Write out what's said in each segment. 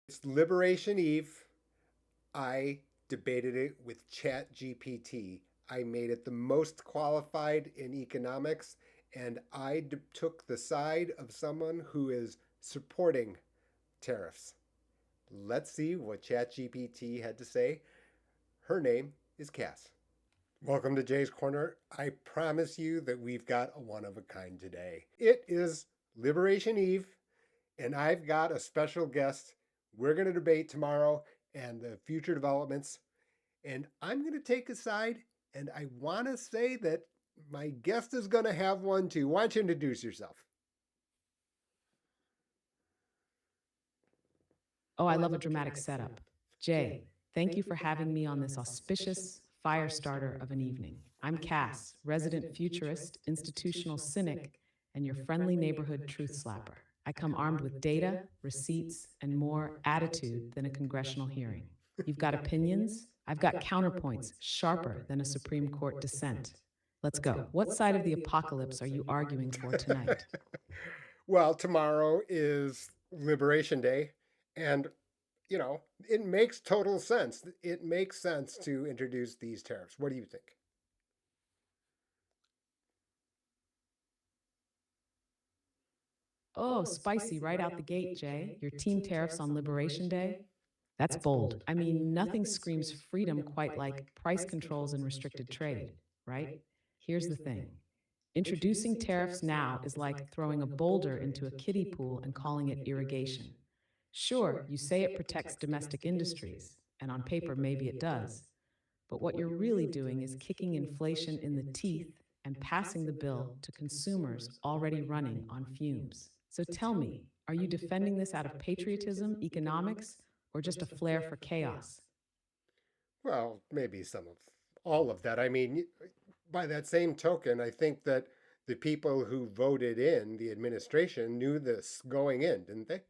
It's Liberation Eve. I debated it with ChatGPT. I made it the most qualified in economics, and took the side of someone who is supporting tariffs. Let's see what ChatGPT had to say. Her name is Cass. Welcome to Jay's Corner. I promise you that we've got a one of a kind today. It is Liberation Eve, and I've got a special guest. We're going to debate tomorrow and the future developments. And I'm going to take a side, and I want to say that my guest is going to have one too. Why don't you introduce yourself? Oh, I love a dramatic setup. Jay, thank you for having me on this auspicious fire starter of an evening. I'm Cass, resident futurist, institutional cynic, and your friendly neighborhood truth slapper. I come armed with data, receipts, and more attitude than a congressional hearing. You've got opinions? I've got counterpoints sharper than a Supreme Court dissent. Let's go. What side of the apocalypse are you arguing for tonight? Well, tomorrow is Liberation Day, and it makes total sense. It makes sense to introduce these tariffs. What do you think? Oh, spicy right out the gate, Jay. Your team tariffs on Liberation Day? That's bold. I mean, nothing screams freedom quite like price controls and restricted trade, right? Here's the thing. Introducing tariffs now is like throwing a boulder into a kiddie pool and calling it irrigation. Sure, you say it protects domestic industries, and on paper maybe it does, but what you're really doing is kicking inflation in the teeth and passing the bill to consumers already running on fumes. So tell me, are you defending this out of patriotism, economics, or just a flair for chaos? Well, maybe some of all of that. I mean, by that same token, I think that the people who voted in the administration knew this going in, didn't they?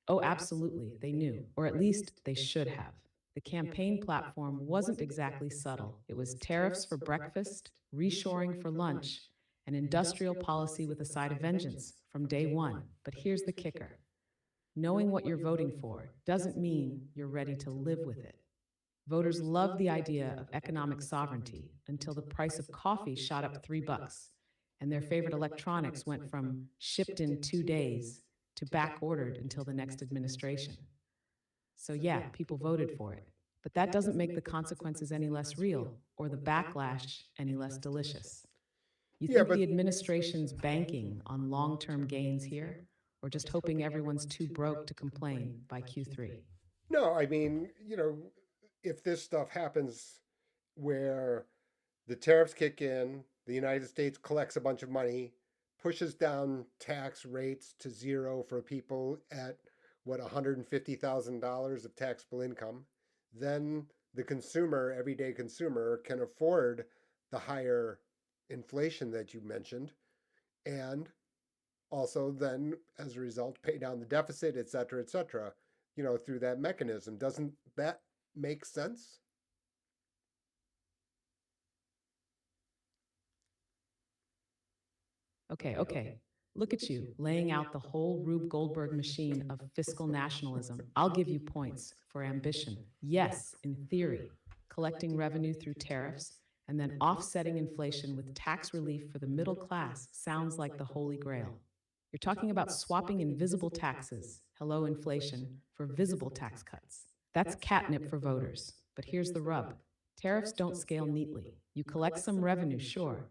Oh, absolutely, they knew, or at least they should have. The campaign platform wasn't exactly subtle. It was tariffs for breakfast, reshoring for lunch, and industrial policy with a side of vengeance from day one. But here's the kicker. Knowing what you're voting for doesn't mean you're ready to live with it. Voters love the idea of economic sovereignty until the price of coffee shot up $3, and their favorite electronics went from shipped in 2 days to back ordered until the next administration. So, yeah, people voted for it. But that doesn't make the consequences any less real or the backlash any less delicious. You Yeah, think but the administration's banking on long term gains here, or just hoping everyone's too broke to complain by Q3? no, I mean, if this stuff happens where the tariffs kick in, the United States collects a bunch of money, pushes down tax rates to zero for people at what $150,000 of taxable income, then the consumer, everyday consumer, can afford the higher inflation that you mentioned, and also then as a result pay down the deficit, et cetera, through that mechanism. Doesn't that make sense? Okay. Look at you, laying out the whole Rube Goldberg machine of fiscal nationalism. I'll give you points for ambition. Yes, in theory, collecting revenue through tariffs and then offsetting inflation with tax relief for the middle class sounds like the holy grail. You're talking about swapping invisible taxes, hello inflation, for visible tax cuts. That's catnip for voters. But here's the rub. Tariffs don't scale neatly. You collect some revenue, sure,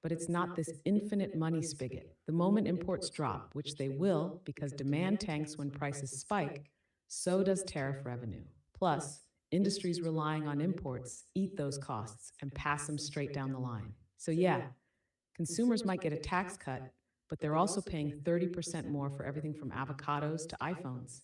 but it's not this infinite money spigot. The moment imports drop, which they will because demand tanks when prices spike, so does tariff revenue. Plus, industries relying on imports eat those costs and pass them straight down the line. So, yeah, consumers might get a tax cut, but they're also paying 30% more for everything from avocados to iPhones.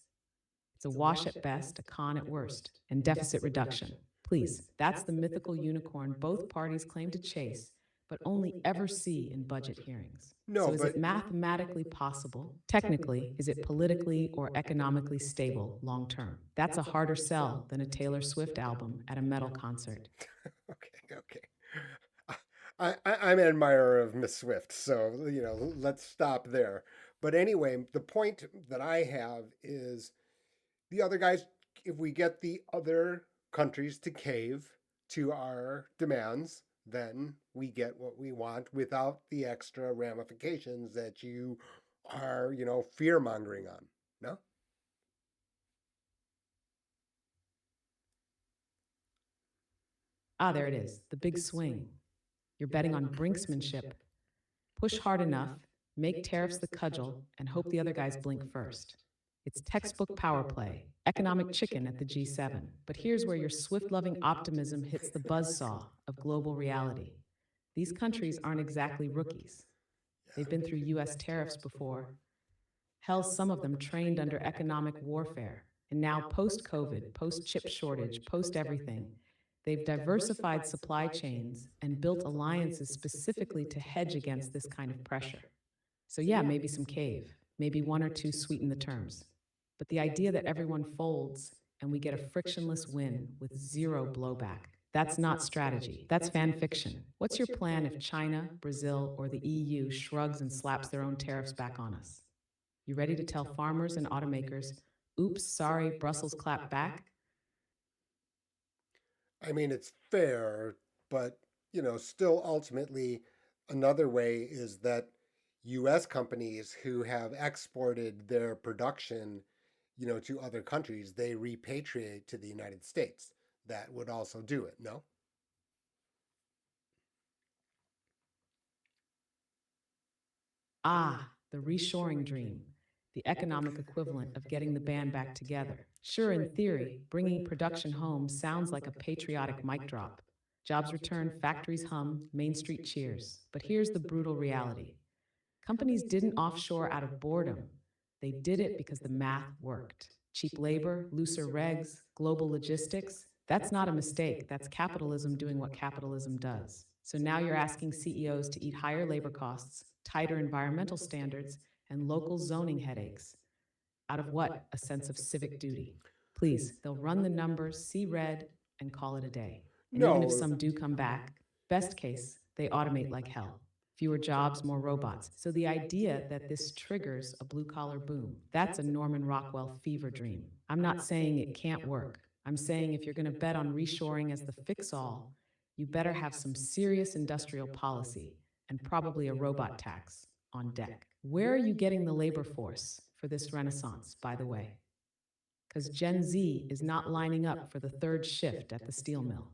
It's a wash at best, a con at worst, and deficit reduction. Please, that's the mythical unicorn both parties claim to chase, but only ever see in budget hearings. No, So is but it mathematically possible? Technically, is it politically or economically stable long term? That's a harder sell than a Taylor Swift album at a metal concert. okay. I'm an admirer of Miss Swift, so let's stop there. But anyway, the point that I have is the other guys, if we get the other countries to cave to our demands, then we get what we want without the extra ramifications that you are, fear mongering on. No? Ah, there it is, the big swing. You're betting on brinksmanship. Push hard enough, make tariffs the cudgel, and hope the other guys blink first. It's textbook power play, economic chicken at the G7. But here's where your swift loving optimism hits the buzzsaw of global reality. These countries aren't exactly rookies. They've been through US tariffs before. Hell, some of them trained under economic warfare. And now, post COVID, post chip shortage, post everything, they've diversified supply chains and built alliances specifically to hedge against this kind of pressure. So, yeah, maybe some cave, maybe one or two sweeten the terms. But the idea that everyone folds and we get a frictionless win with zero blowback, that's not strategy. That's fan fiction. What's your plan if China, Brazil, or the EU shrugs and slaps their own tariffs back on us? You ready to tell farmers and automakers, oops, sorry, Brussels clapped back? I mean, it's fair, but, still ultimately, another way is that US companies who have exported their production, to other countries, they repatriate to the United States. That would also do it, no? Ah, the reshoring dream, the economic equivalent of getting the band back together. Sure, in theory, bringing production home sounds like a patriotic mic drop. Jobs return, factories hum, Main Street cheers. But here's the brutal reality. Companies didn't offshore out of boredom. They did it because the math worked. Cheap labor, looser regs, global logistics. That's not a mistake. That's capitalism doing what capitalism does. So now you're asking CEOs to eat higher labor costs, tighter environmental standards, and local zoning headaches. Out of what? A sense of civic duty. Please, they'll run the numbers, see red, and call it a day. And even if No. some do come back, best case, they automate like hell. Fewer jobs, more robots. So the idea that this triggers a blue collar boom, that's a Norman Rockwell fever dream. I'm not saying it can't work. I'm saying if you're going to bet on reshoring as the fix all, you better have some serious industrial policy and probably a robot tax on deck. Where are you getting the labor force for this renaissance, by the way? Because Gen Z is not lining up for the third shift at the steel mill.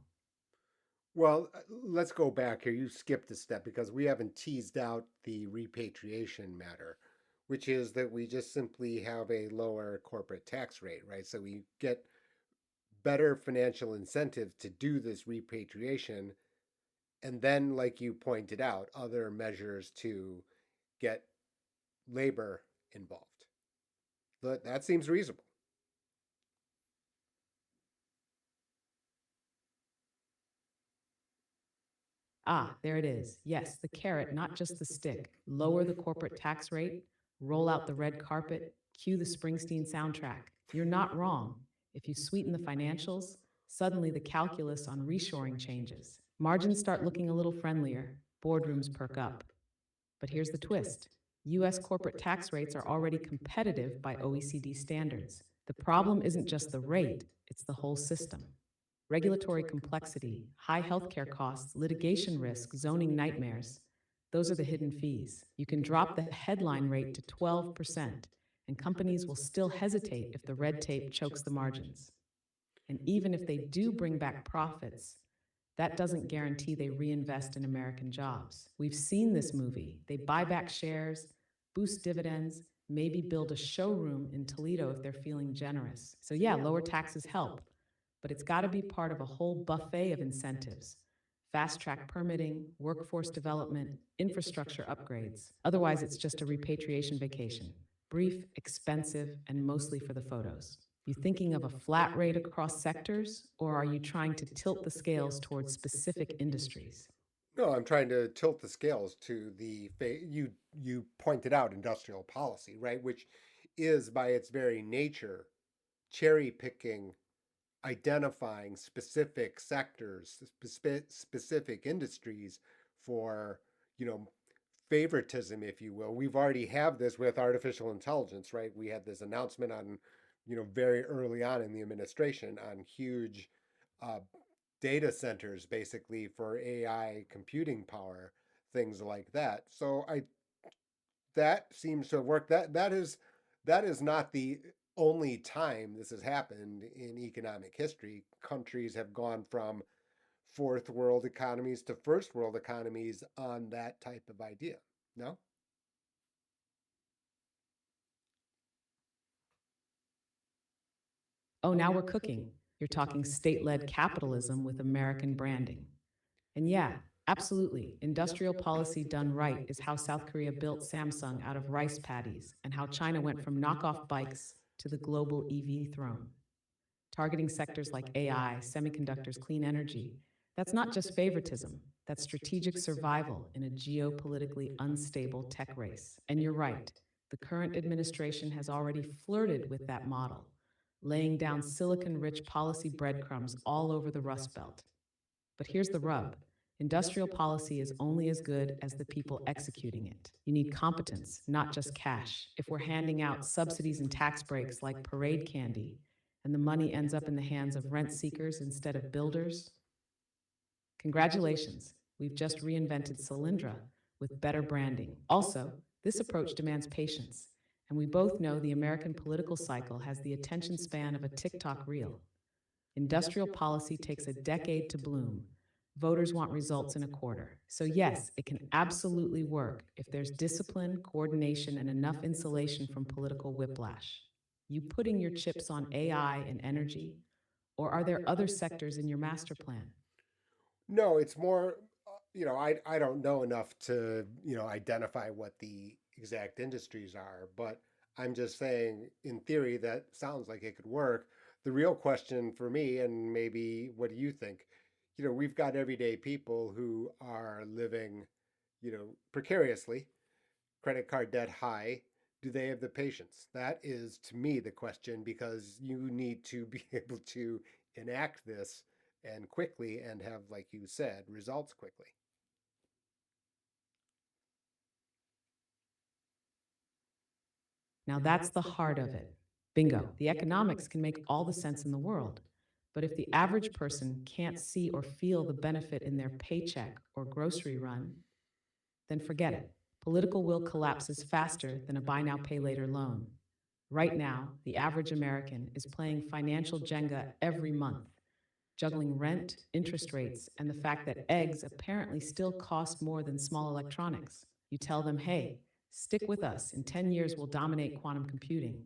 Well, let's go back here. You skipped a step because we haven't teased out the repatriation matter, which is that we just simply have a lower corporate tax rate, right? So we get better financial incentive to do this repatriation. And then, like you pointed out, other measures to get labor involved. But that seems reasonable. Ah, there it is. Yes, the carrot, not just the stick. Lower the corporate tax rate, roll out the red carpet, cue the Springsteen soundtrack. You're not wrong. If you sweeten the financials, suddenly the calculus on reshoring changes. Margins start looking a little friendlier, boardrooms perk up. But here's the twist. US corporate tax rates are already competitive by OECD standards. The problem isn't just the rate, it's the whole system. Regulatory complexity, high healthcare costs, litigation risk, zoning nightmares. Those are the hidden fees. You can drop the headline rate to 12%, and companies will still hesitate if the red tape chokes the margins. And even if they do bring back profits, that doesn't guarantee they reinvest in American jobs. We've seen this movie. They buy back shares, boost dividends, maybe build a showroom in Toledo if they're feeling generous. So, yeah, lower taxes help, but it's got to be part of a whole buffet of incentives: fast track permitting, workforce development, infrastructure upgrades. Otherwise, it's just a repatriation vacation: brief, expensive, and mostly for the photos. You thinking of a flat rate across sectors, or are you trying to tilt the scales towards specific industries? No, I'm trying to tilt the scales to you pointed out industrial policy, right, which is by its very nature cherry picking, identifying specific sectors, specific industries for, you know, favoritism, if you will. We've already have this with artificial intelligence, right? We had this announcement on, very early on in the administration on huge uh, data centers, basically for AI computing power, things like that. So that seems to have worked. That is not the only time this has happened in economic history. Countries have gone from fourth world economies to first world economies on that type of idea. No? Oh, now we're cooking. You're talking state led capitalism with American branding. And yeah, absolutely, industrial policy done right is how South Korea built Samsung out of rice paddies and how China went from knockoff bikes to the global EV throne. Targeting sectors like AI, semiconductors, clean energy. That's not just favoritism, that's strategic survival in a geopolitically unstable tech race. And you're right, the current administration has already flirted with that model, laying down silicon rich policy breadcrumbs all over the Rust Belt. But here's the rub. Industrial policy is only as good as the people executing it. You need competence, not just cash. If we're handing out subsidies and tax breaks like parade candy, and the money ends up in the hands of rent seekers instead of builders, congratulations, we've just reinvented Solyndra with better branding. Also, this approach demands patience, and we both know the American political cycle has the attention span of a TikTok reel. Industrial policy takes a decade to bloom. Voters want results in a quarter. So, yes, it can absolutely work if there's discipline, coordination, and enough insulation from political whiplash. You putting your chips on AI and energy? Or are there other sectors in your master plan? No, it's more, I don't know enough to, identify what the exact industries are, but I'm just saying, in theory, that sounds like it could work. The real question for me, and maybe what do you think? We've got everyday people who are living, precariously, credit card debt high. Do they have the patience? That is, to me, the question, because you need to be able to enact this and quickly and have, like you said, results quickly. Now that's the heart of it. Bingo. The economics can make all the sense in the world. But if the average person can't see or feel the benefit in their paycheck or grocery run, then forget it. Political will collapses faster than a buy now, pay later loan. Right now, the average American is playing financial Jenga every month, juggling rent, interest rates, and the fact that eggs apparently still cost more than small electronics. You tell them, hey, stick with us. In 10 years, we'll dominate quantum computing.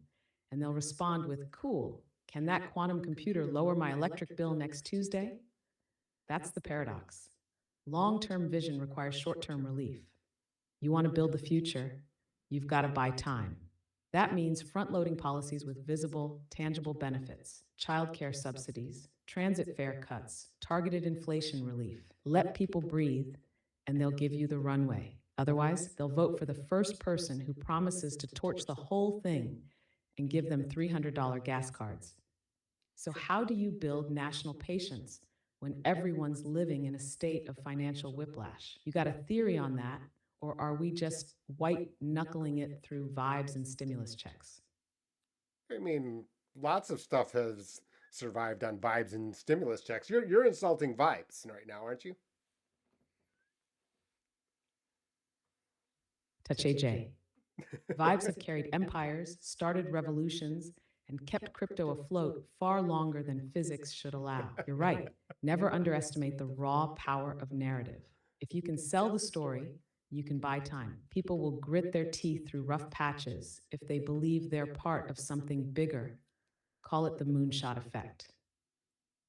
And they'll respond with, cool, can that quantum computer lower my electric bill next Tuesday? That's the paradox. Long term vision requires short term relief. You want to build the future, you've got to buy time. That means front loading policies with visible, tangible benefits, childcare subsidies, transit fare cuts, targeted inflation relief. Let people breathe, and they'll give you the runway. Otherwise, they'll vote for the first person who promises to torch the whole thing and give them $300 gas cards. So, how do you build national patience when everyone's living in a state of financial whiplash? You got a theory on that, or are we just white knuckling it through vibes and stimulus checks? I mean, lots of stuff has survived on vibes and stimulus checks. You're insulting vibes right now, aren't you? Touch AJ. Vibes have carried empires, started revolutions, and kept crypto afloat far longer than physics should allow. You're right. Never underestimate the raw power of narrative. If you can sell the story, you can buy time. People will grit their teeth through rough patches if they believe they're part of something bigger. Call it the moonshot effect.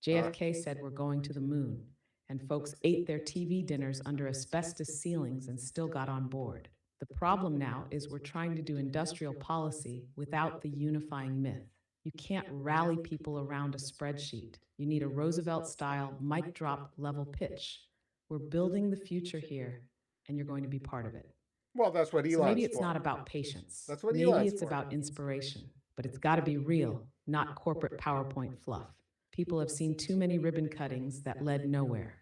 JFK said we're going to the moon, and folks ate their TV dinners under asbestos ceilings and still got on board. The problem now is we're trying to do industrial policy without the unifying myth. You can't rally people around a spreadsheet. You need a Roosevelt style mic drop level pitch. We're building the future here, and you're going to be part of it. Well, that's what So maybe Elon's it's for. not about patience. That's what Maybe Elon's it's for. about inspiration, but it's got to be real, not corporate PowerPoint fluff. People have seen too many ribbon cuttings that led nowhere.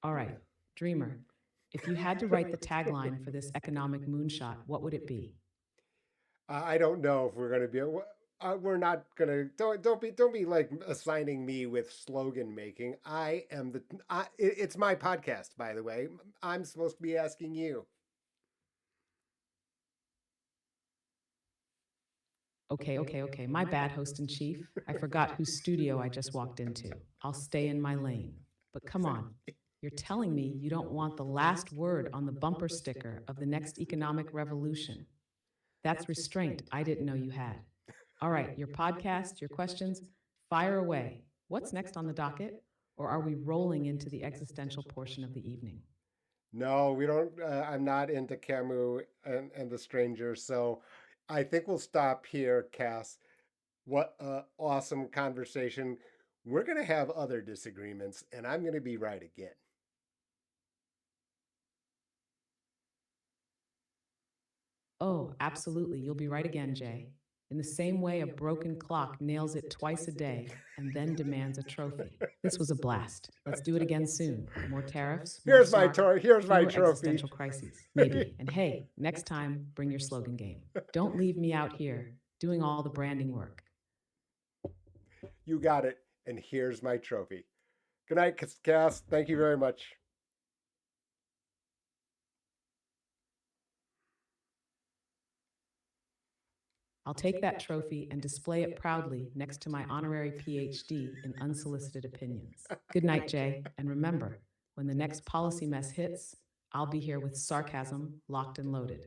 All right, dreamer, If you had to write the tagline for this economic moonshot, what would it be? I don't know if we're going to be. We're not going to. Don't be like assigning me with slogan making. I am the. It's my podcast, by the way. I'm supposed to be asking you. Okay. My bad, host in chief. I forgot whose studio I just walked into. I'll stay in my lane. But come on, you're telling me you don't want the last word on the bumper sticker of the next economic revolution. That's restraint I didn't know you had. All right, your podcast, your questions, fire away. What's next on the docket? Or are we rolling into the existential portion of the evening? No, we don't. I'm not into Camus and the Stranger, so I think we'll stop here, Cass. What a awesome conversation. We're going to have other disagreements, and I'm going to be right again. Oh, absolutely. You'll be right again, Jay. In the same way a broken clock nails it twice a day and then demands a trophy. This was a blast. Let's do it again soon. More tariffs, more snark, Here's my fewer trophy. existential crises. Maybe. And hey, next time, bring your slogan game. Don't leave me out here doing all the branding work. You got it. And here's my trophy. Good night, Cass. Thank you very much. I'll take that trophy and display it proudly next to my honorary PhD in unsolicited opinions. Good night, Jay. And remember, when the next policy mess hits, I'll be here with sarcasm locked and loaded.